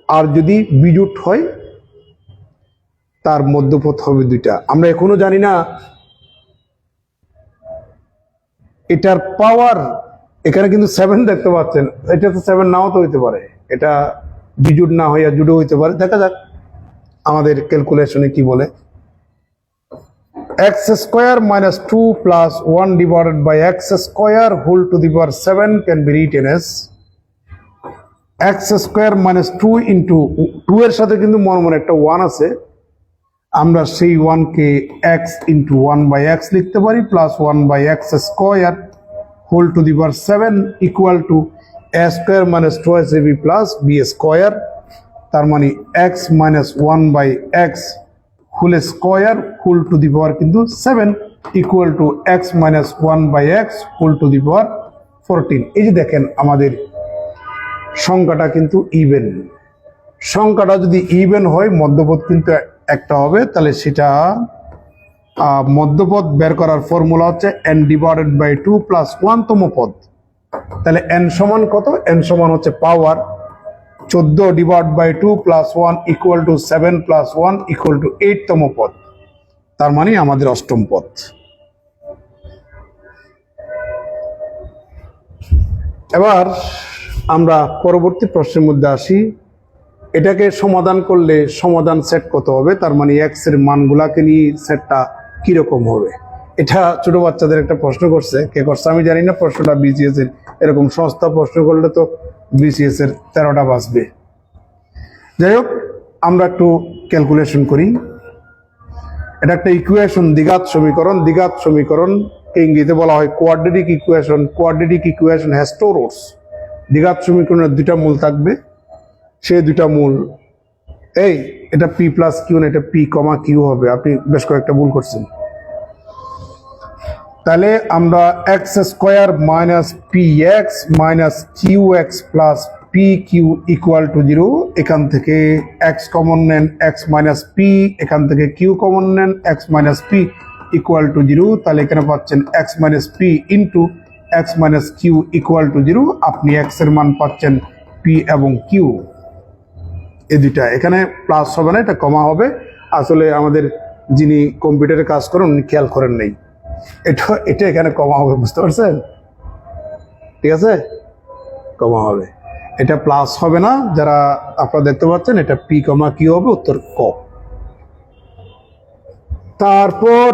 আর যদি বিজোট হয় তার মধ্যপদ হবে দুইটা। আমরা এখনো জানি না এটার পাওয়ার। এখানে কিন্তু 7 দেখতে পাচ্ছেন, এটা তো 7 নাও তো হইতে পারে, এটা বিজোট না হইয়া জুড়ে হইতে পারে। দেখা যাক আমাদের ক্যালকুলেশনে কি বলে। x square minus 2 plus 1 divided by x square whole to the power 7 can be written as x square minus 2 into 2 এর সাথে কিন্তু মনে একটা 1 আছে, আমরা সেই 1 কে x into 1 by x লিখতে পারি, plus 1 by x square whole to the power 7 equal to a square minus 2ab plus b square। তার মানে x minus 1 by x whole square whole to the power কিন্তু 7 equal to x minus 1 by x whole to the power 14। এই যে দেখেন আমাদের সংখ্যাটা কিন্তু even, সংখ্যাটা যদি ইভেন হয় মধ্যপদ কিন্তু একটা হবে, তাহলে সেটা মধ্যপদ বের করার ফর্মুলা হচ্ছে n ডিভাইডেড বাই 2 প্লাস 1 তম পদ। তাহলে n সমান কত? n সমান হচ্ছে power 14 divide by 2 plus 1 equal to 7 plus 1 equal to 8 তম পদ। তার মানে আমাদের অষ্টম পদ। এবার আমরা পরবর্তী প্রশ্নের মধ্যে আসি। এটাকে সমাধান করলে সমাধান সেট কত হবে, তার মানে এক্স এর মানগুলাকে নিয়ে সেটটা কিরকম হবে। এটা ছোট বাচ্চাদের একটা প্রশ্ন করছে, কে করছে আমি জানি না, প্রশ্নটা বিসিএস এর, এরকম সস্তা প্রশ্ন করলে তো বিসিএস এর 13টা বাজবে। যাই হোক, আমরা একটু ক্যালকুলেশন করি। এটা একটা ইকুয়েশন, দ্বিঘাত সমীকরণ। দ্বিঘাত সমীকরণ ইংরেজিতে বলা হয় quadratic equation. Quadratic equation has to roots. দ্বিঘাত সমীকরণের দুইটা মূল থাকবে, সেই দুইটা মূল এটা পি প্লাস কিউ না, এটা পি কমা কিউ হবে। আপনি বেশ কয়েকটা ভুল করছেন। তাহলে আমরা X square minus P X minus Q X plus P Q equal to 0। এখান থেকে এক্স কমন নেন, এক্স মাইনাস পি, এখান থেকে কিউ কমন নেন, X minus P equal to 0। তাহলে এখানে পাচ্ছেন X minus P into X minus Q equal to 0। আপনি এক্স এর মান পাচ্ছেন পি এবং কিউ, এই দুইটা। এখানে প্লাস হবে না, এটা কমা হবে। আসলে আমাদের যিনি কম্পিউটারে কাজ করেন উনি খেয়াল করেন নেই, এটা এখানে কমা হবে, বুঝতে পারছেন? ঠিক আছে, কমা হবে, এটা প্লাস হবে না। যারা আপনারা দেখতে পাচ্ছেন এটা পি কমা কিউ হবে, উত্তর ক। তারপর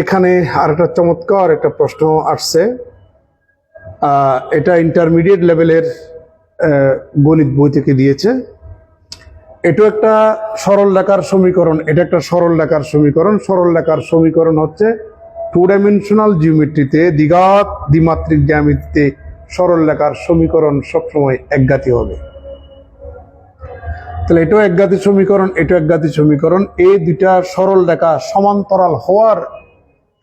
এখানে আরেকটা চমৎকার একটা প্রশ্ন আসছে। এটা ইন্টারমিডিয়েট লেভেলের গণিত বই থেকে দিয়েছে। এটা একটা সরল রেখার সমীকরণ। এটা একটা সরল রেখার সমীকরণ। সরল রেখার সমীকরণ হচ্ছে 2 ডাইমেনশনাল জিওমেট্রিতে, দ্বিঘাত দ্বিমাত্রিক জ্যামিতিতে সরল রেখার সমীকরণ সবসময় একঘাতি হবে। তাহলে এটাও একঘাতি সমীকরণ, এটাও একঘাতি সমীকরণ। এই দুইটা সরল রেখা সমান্তরাল হওয়ার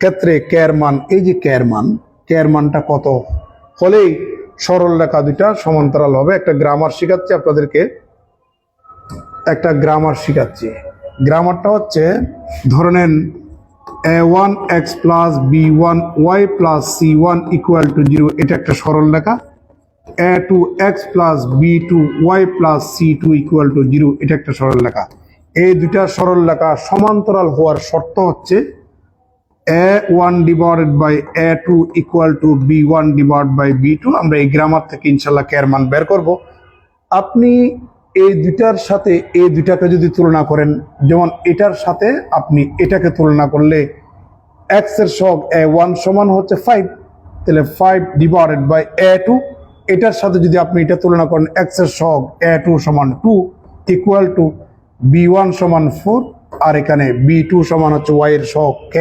ক্ষেত্রে কে এর মান, এই যে কে এর মানটা কত হলেই সরল রেখা দুইটা সমান্তরাল হবে। একটা গ্রামার শিখাচ্ছি আপনাদেরকে, একটা গ্রামার শিখাচ্ছি। গ্রামারটা হচ্ছে, ধরে নেন a1x plus b1y plus c1 equal to 0। এটা একটা সরল রেখা। a2x plus b2y plus c2 equal to 0। এটা একটা সরল রেখা। এই দুইটা সরল রেখা সমান্তরাল হওয়ার শর্ত হচ্ছে a1 divided by a2 equal to b1 divide by b2। আমরা এই গ্রামার থেকে ইনশাল্লাহ কে এর মান বের করব। আপনি এই দুইটার সাথে এই দুইটাকে যদি তুলনা করেন, যেমন এটার সাথে আপনি এটাকে তুলনা করলে এক্স এর সহগ a1 সমান হচ্ছে 5, তাহলে 5 ডিভাইডেড বাই a2। এটার সাথে যদি আপনি এটা তুলনা করেন, এক্স এর সহগ a2 সমান 2 ইকুয়াল টু b1 সমান 4, আর এখানে b2 সমান হচ্ছে y এর সহগ k।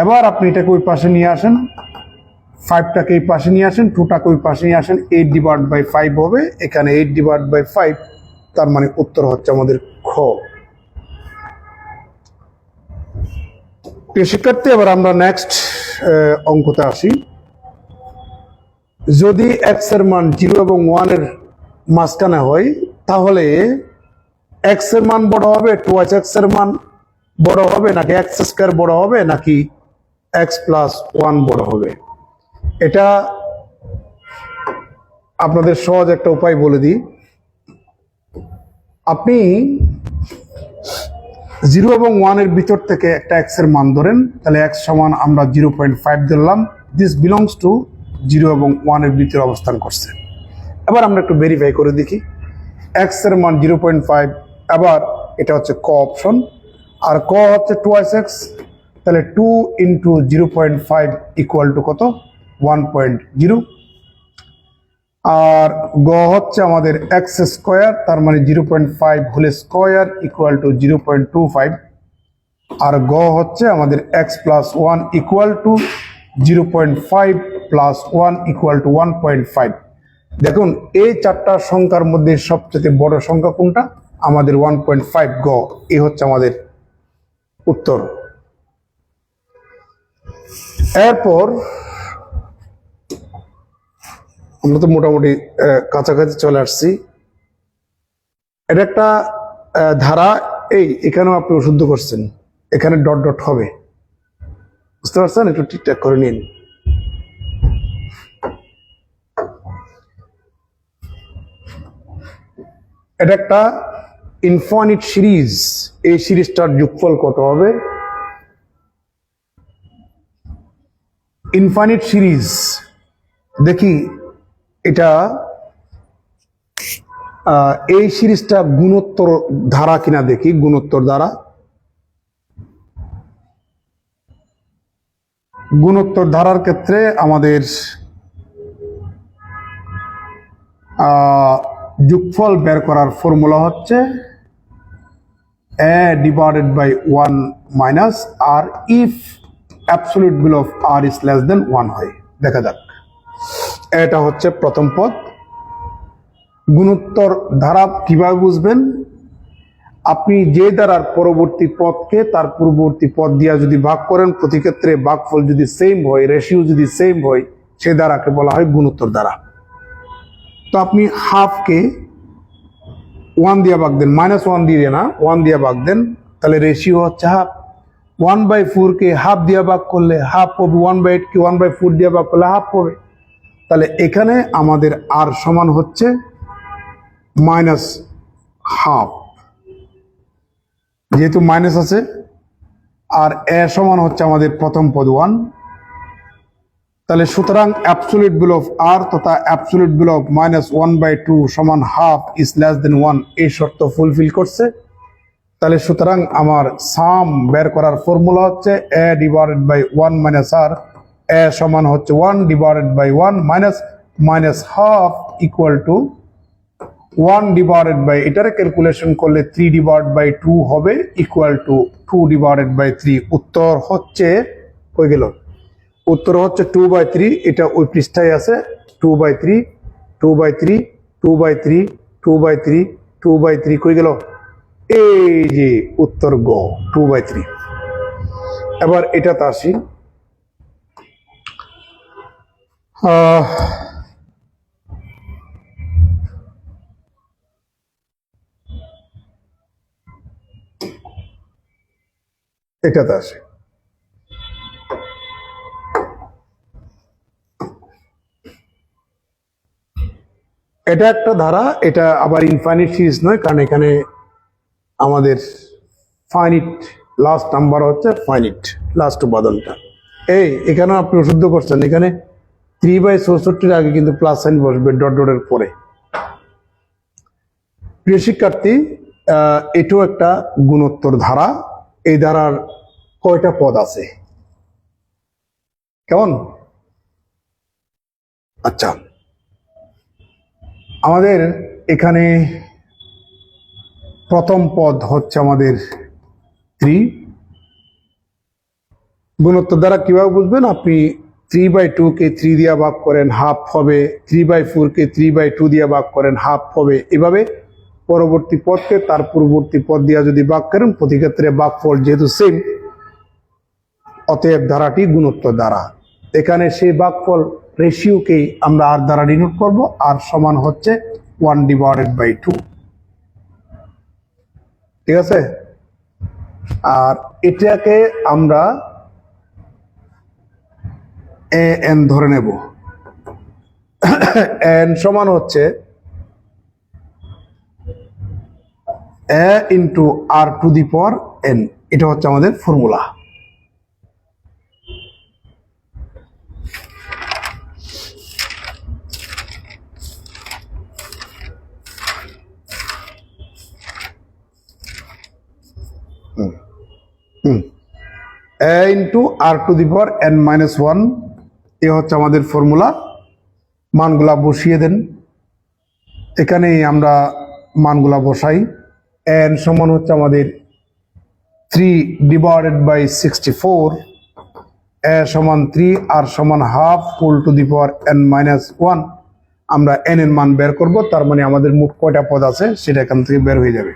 এবার আপনি এটাকে ওই পাশে নিয়ে আসেন, 5টাকে এই পাশে নিয়ে আসেন, 2টাকে ওই পাশে নিয়ে আসেন, 8 ডিভাইড বাই 5 হবে। এখানে 8 ডিভাইড বাই 5, তার মানে উত্তর হচ্ছে আমাদের খ। প্রিয় শিক্ষার্থী, এবার আমরা নেক্সট অঙ্কতে আসি। যদি এক্স এর মান 0 এবং 1 এর মাঝখানে হয়, তাহলে এক্স এর মান বড় হবে, 2x এর মান বড় হবে, নাকি এক্স স্কয়ার বড় হবে, নাকি এক্স প্লাস 1 বড় হবে। এটা আপনাদের সহজ একটা উপায় বলে দিই। আপনি 0 এবং 1 এর ভিতর থেকে একটা এক্স এর মান ধরেন, তাহলে এক্স সমান আমরা 0.5 ধরলাম। দিস বিলংস টু 0 এবং 1 এর ভিতরে অবস্থান করছে। এবার আমরা একটু ভেরিফাই করে দেখি। এক্স এর মান 0.5, এবার এটা হচ্ছে ক অপশন, আর ক হচ্ছে 2x। তাহলে 2 ইন্টু 0.5 ইকুয়াল টু কত? 1.0। আর গ হচ্ছে আমাদের এক্স স্কোয়ার, তার মানে 0.5 হোল স্কোয়ার ইকুয়াল টু 0.25। আর গ হচ্ছে আমাদের x plus 1 equal two 0.5 plus 1 equal two 1.5। দেখুন, এই চারটা সংখ্যার মধ্যে সবচেয়ে বড় সংখ্যা কোনটা? আমাদের 1.5। গ, এই হচ্ছে আমাদের উত্তর। এরপর আমরা তো মোটামুটি কাছাকাছি চলে আসছি। এটা একটা ধারা, এখানেও আপনি অশুদ্ধ করছেন, এখানে ডট ডট হবে, বুঝতে পারছেন? একটু ঠিকঠাক করে নিন। এটা একটা ইনফাইনিট সিরিজ, এই সিরিজটার যোগফল কত হবে? ইনফাইনিট সিরিজ, দেখি এটা এই সিরিজটা গুণোত্তর ধারা কিনা, দেখি গুণোত্তর ধারা। গুণোত্তর ধারার ক্ষেত্রে আমাদের যোগফল বের করার ফর্মুলা হচ্ছে a divided by 1 minus r if absolute value of r is less than 1 হয়। দেখা যাক, এটা হচ্ছে প্রথম পদ। গুণোত্তর ধারা কিভাবে বুঝবেন? আপনি যে দ্বারার পরবর্তী পদকে তার পূর্ববর্তী পদ দিয়া যদি ভাগ করেন, প্রতি ক্ষেত্রে ভাগফল যদি সেম হয়, রেশিও যদি সেম হয়, সে দ্বারাকে বলা হয় গুণোত্তর ধারা। তো আপনি হাফকে 1 দিয়ে ভাগ দেন, -1 দিয়ে না, 1 দিয়ে ভাগ দেন, তাহলে রেশিও হচ্ছে হাফ। 1/4 কে হাফ দিয়ে ভাগ করলে হাফ হবে, 1/8 কে 1/4 দিয়ে ভাগ করলে হাফ হবে। তাহলে এখানে আমাদের আর সমান হচ্ছে -1/2, যেহেতু মাইনাস আছে। আর এ সমান হচ্ছে আমাদের প্রথম পদ 1। তাহলে সুতরাং অ্যাবসলিউট ভ্যালু অফ আর তথা অ্যাবসলিউট ভ্যালু অফ -1/2 সমান হাফ ইজ লেস দেন 1, এই শর্ত ফুলফিল করছে। তাহলে সুতরাং আমার সাম বের করার ফর্মুলা হচ্ছে a divided by 1 minus R. a সমান হচ্ছে 1 divided by 1 minus half equal to 1 divided by, এটারে ক্যালকুলেশন করলে 3 ডিভাইডেড বাই 2 হবে, ইকুয়াল টু 2 ডিভাইডেড বাই 3। উত্তর হচ্ছে, কই গেল? উত্তর হচ্ছে 2/3। এটা ওই পৃষ্ঠায় আছে, 2/3 2/3 2/3 2/3 2/3, কই গেল? এই যে উত্তর গ, 2/3। এবার এটাতে আসি। এটাতে আসি। এটা একটা ধারা, এটা আবার ইনফাইনিট সিরিজ নয়, কারণ এখানে আমাদের ফাইনিট লাস্ট নাম্বার হচ্ছে, ফাইনিট লাস্ট উপাদানটা। এখানে আপনি অশুদ্ধ করছেন, এখানে 3/64 আগে কিন্তু প্লাস সাইন বসবে ডট ডটের পরে। প্রিয় শিক্ষার্থী, এটাও একটা গুণোত্তর ধারা। এই ধারার কয়টা পদ আছে? কেমন? আচ্ছা, আমাদের এখানে প্রথম পদ হচ্ছে আমাদের 3। গুণোত্তর দ্বারা কিভাবে বুঝবেন? আপনি 3/2 কে 3 দিয়ে ভাগ করেন, হাফ হবে। 3/4 কে 3/2 দিয়ে ভাগ করেন, হাফ হবে। এভাবে পরবর্তী পদকে তার পূর্ববর্তী পদ দিয়ে যদি ভাগ করেন, প্রতি ক্ষেত্রে ভাগফল যেহেতু সেম, অতএব ধারাটি গুণোত্তর ধারা। এখানে সেই ভাগফল রেশিওকেই আমরা আর দ্বারা ডিনোট করব। আর সমান হচ্ছে 1 ডিভাইডেড বাই 2, ঠিক আছে? আর এটাকে আমরা an ধরে নেব। n সমান হচ্ছে a into r two the power n। এটা হচ্ছে আমাদের formula. a into r two the power n-1, এ হচ্ছে আমাদের ফর্মুলা। মানগুলা বসিয়ে দেন, এখানে আমরা মানগুলা বসাই। n সমান হচ্ছে আমাদের 3 ডিভাইডেড বাই 64, a সমান 3, r সমান half, whole to the power n-1। আমরা n এর মান বের করব, তার মানে আমাদের মোট কয়টা পদ আছে সেটা এখান থেকে বের হয়ে যাবে।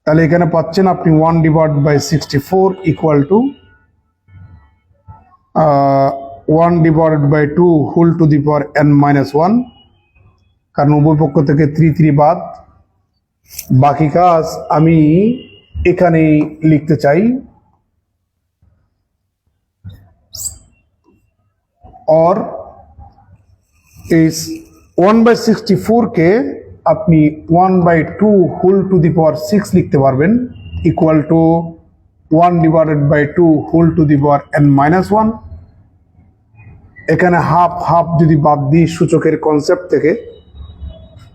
তাহলে এখানে পাচ্ছেন আপনি 1 divided by 64 equal to 1 divided by 2 whole to the power n-1, কারণ উভয় পক্ষ থেকে 3 3 বাদ, বাকি কাজ আমি এখানে লিখতে চাই। और इस 1/64 के আপনি 1/2 হোল টু দি পাওয়ার 6 লিখতে পারবেন equal to 1/2 whole to the power n-1। এখানে হাফ হাফ যদি বাদ দিই সূচকের কনসেপ্ট থেকে,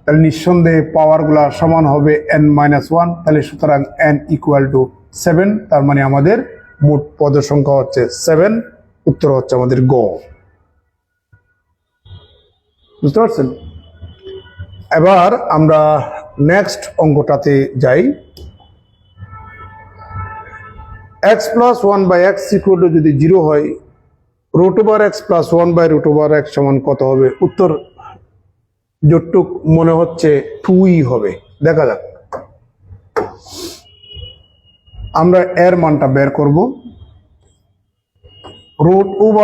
তাহলে নিঃসন্দেহে পাওয়ারগুলা সমান হবে n-1। তাহলে সুতরাং n ইকুয়াল টু 7। তার মানে আমাদের মোট পদের সংখ্যা হচ্ছে 7। উত্তর হচ্ছে আমাদের গ। বুঝতে পারছেন? এবার আমরা নেক্সট অঙ্কটাতে যাই। x plus 1/x equal to যদি 0 হয়, √x প্লাস 1/√x সমান কত হবে? উত্তর যতটুক মনে হচ্ছে 2ই হবে। দেখা যাক, আমরা এর মানটা বের করব।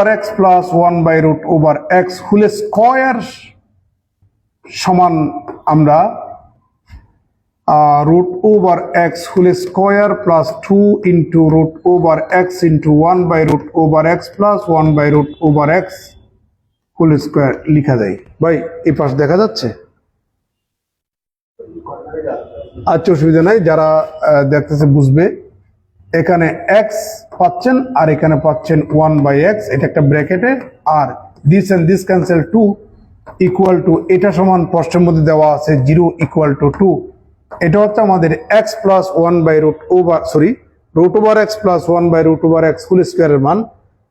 √x plus 1/√x whole square সমান আমরা √x whole square plus 2 into √x into 1/√x plus 1/√x whole square লিখা যায়। ভাই এই পাশ দেখা যাচ্ছে? আচ্ছা, অসুবিধা নাই, যারা দেখতেছে বুঝবে। এখানে x পাচ্ছেন আর এখানে পাচ্ছেন 1/x, এটা একটা ব্র্যাকেটে, আর this and this cancel 2 equal to, এটা সমান প্রশ্নের মধ্যে দেওয়া আছে 0 ইকুয়াল টু 2। এটা হচ্ছে আমাদের x plus 1/√x plus 1/√x whole স্কয়ারের মান।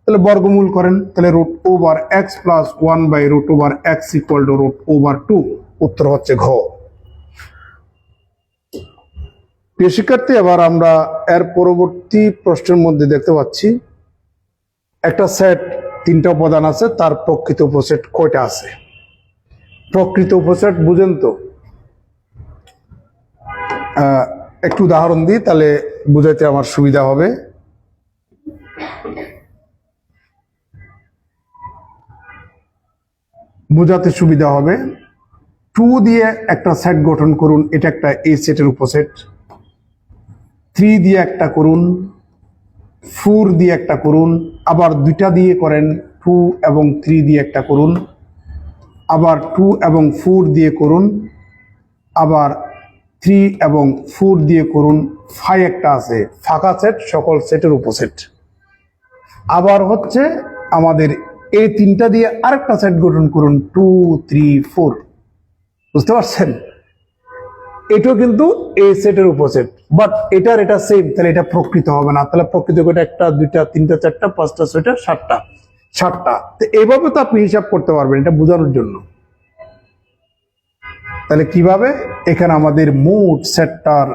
তাহলে বর্গমূল করেন, তাহলে √x plus 1/√x equal to √2। উত্তর হচ্ছে ঘ। প্রিয় শিক্ষার্থী, এবার আমরা এর পরবর্তী প্রশ্নের মধ্যে দেখতে পাচ্ছি একটা সেট 3টা উপাদান আছে, তার প্রকৃত উপসেট কয়টা আছে? প্রকৃত উপসেট বুঝেন তো? একটু উদাহরণ দিই, তাহলে বুঝাইতে আমার সুবিধা হবে। বোঝাতে সুবিধা হবে। 2 দিয়ে একটা সেট গঠন করুন, এটা একটা এই সেটের উপসেট। 3 দিয়ে একটা করুন, 4 দিয়ে একটা করুন, আবার 2টা দিয়ে করেন, 2 এবং 3 দিয়ে একটা করুন, আবার 2 এবং 4 দিয়ে করুন, আবার 3 এবং 4 দিয়ে করুন। 5 একটা আছে, ফাঁকা সেট, সকল সেটের উপসেট। আবার হচ্ছে আমাদের এই 3টা দিয়ে আরেকটা সেট গঠন করুন, 2, 3, 4। বুঝতে পারছেন? এটাও কিন্তু এই সেটের উপসেট, বাট এটার এটা সেম, তাহলে এটা প্রকৃত হবে না। তাহলে প্রকৃত কয়টা? 1, 2, 3, 4, 5, 6, 7টা। তো এইভাবে তো আপনি হিসাব করতে পারবেন, এটা বোঝানোর জন্য। তাহলে কিভাবে? এখানে আমাদের মোট সেটটার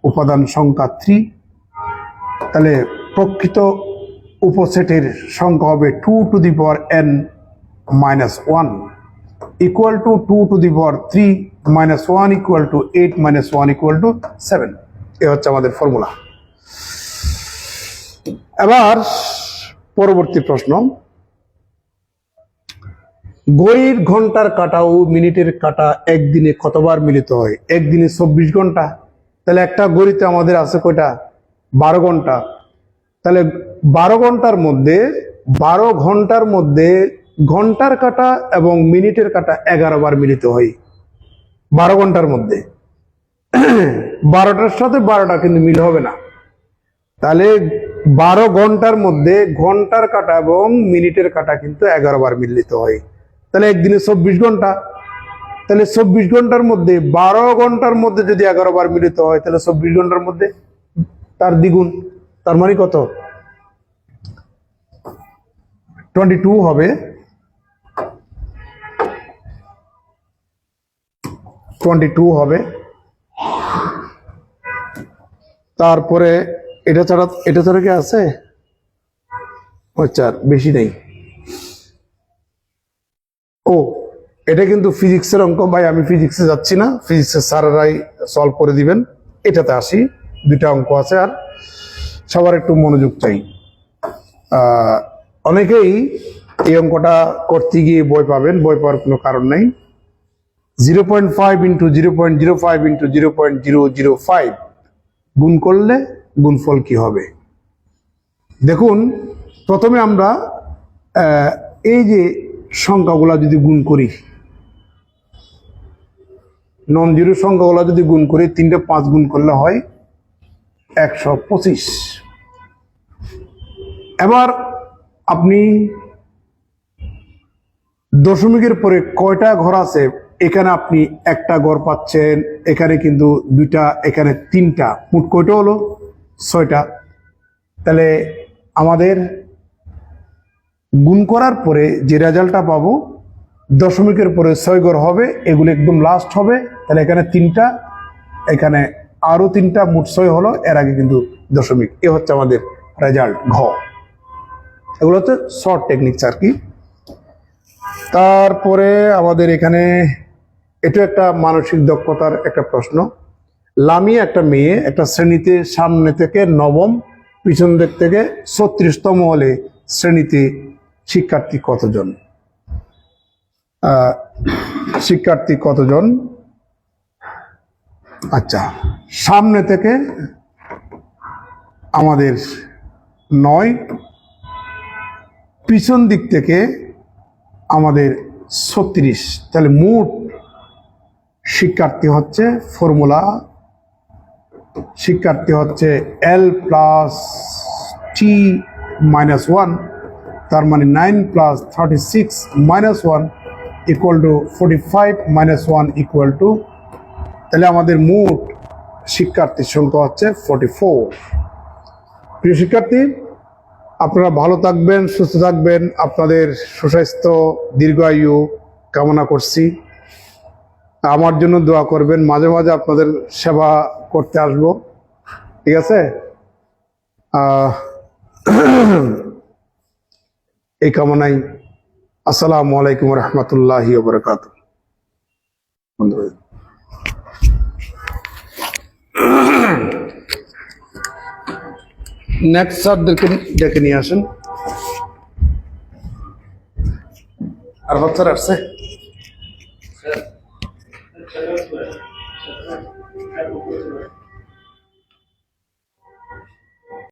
উপাদান সংখ্যা 3। তাহলে প্রকৃত উপসেটের সংখ্যা হবে 2 two the power n-1 equal to 2 two the power 3 -1 equal to 8 -1 equal to 7। এ হচ্ছে আমাদের ফর্মুলা। এবার পরবর্তী প্রশ্ন, ঘড়ির ঘন্টার কাঁটা ও মিনিটের কাঁটা একদিনে কতবার মিলিত হয়? একদিনে 24 ঘন্টা। তাহলে একটা ঘড়িতে আমাদের আছে কয়টা? 12 ঘন্টা। তাহলে 12 ঘন্টার মধ্যে ঘন্টার কাঁটা এবং মিনিটের কাঁটা 11 বার মিলিত হয় 12 ঘন্টার মধ্যে। 12টার সাথে 12টা কিন্তু মিল হবে না। তাহলে 12 ঘন্টার মধ্যে ঘন্টার কাঁটা এবং মিনিটের কাঁটা কিন্তু 11 বার মিলিত হয়। তাহলে একদিনে 24 ঘন্টা। তাহলে 24 ঘন্টার মধ্যে 12 ঘন্টার মধ্যে যদি 11 বার মিলিত হয়, তাহলে 24 ঘন্টার মধ্যে তার দ্বিগুণ। তার মানে কত? 22 হবে। 22 হবে। তারপরে এটা ছাড়া কি আছে? আচ্ছা, বেশি নেই। ও, এটা কিন্তু ফিজিক্সের অঙ্ক। ভাই আমি ফিজিক্সে যাচ্ছি না, ফিজিক্সের স্যারেরাই সলভ করে দিবেন। এটাতে আসি, 2টা অঙ্ক আছে, আর সবার একটু মনোযোগ চাই। অনেকেই এই অঙ্কটা করতে গিয়ে বই পাবেন, বই পাওয়ার কোনো কারণ নেই। 0.5 ইন্টু 0.05 ইন্টু 0.005 গুণ করলে গুণফল কি হবে? দেখুন, প্রথমে আমরা এই যে সংখ্যাগুলা যদি গুণ করি, নন জিরো সংখ্যাগুলা যদি গুণ করি, 3 5 গুণ করলে হয় 125। এবার আপনি দশমিকের পরে কয়টা ঘর আছে, এখানে আপনি একটা ঘর পাচ্ছেন, এখানে কিন্তু 2টা, এখানে 3টা, মোট কয়টা হলো? 6টা। তাহলে আমাদের গুণ করার পরে যে রেজাল্টটা পাবো, দশমিকের পরে 6 ঘর হবে, এগুলো একদম লাস্ট হবে। তাহলে এখানে 3টা, এখানে আরো 3টা, মোট 6 হলো। এর আগে কিন্তু দশমিক। এ হচ্ছে আমাদের রেজাল্ট ঘ। এগুলো হচ্ছে শর্ট টেকনিক আর কি। তারপরে আমাদের এখানে এটা একটা মানসিক দক্ষতার একটা প্রশ্ন। লামিয়া একটা মেয়ে একটা শ্রেণীতে সামনে থেকে নবম, পিছন দিক থেকে 36তম হলে শ্রেণীতে শিক্ষার্থী কতজন? শিক্ষার্থী কতজন? আচ্ছা, সামনে থেকে আমাদের 9, পিছন দিক থেকে আমাদের 36। তাহলে মোট শিক্ষার্থী হচ্ছে, ফর্মুলা, শিক্ষার্থী হচ্ছে L প্লাস T মাইনাস 1, তার মানে 9 plus 36 minus 1 equal two 45 minus 1 equal two, তাহলে আমাদের মোট শিক্ষার্থীর সংখ্যা হচ্ছে 44। প্রিয় শিক্ষার্থী, আপনারা ভালো থাকবেন, সুস্থ থাকবেন, আপনাদের সুস্বাস্থ্য দীর্ঘায়ু কামনা করছি। আমার জন্য দোয়া করবেন, মাঝে মাঝে আপনাদের সেবা করতে আসবো, ঠিক আছে? এই কামনাই। আসসালামু আলাইকুম রহমতুল্লাহি ওয়া বারাকাতুহু। নেক্সট স্যারদেরকে ডেকে নিয়ে আসেন। আর বাচ্চারা আসছে?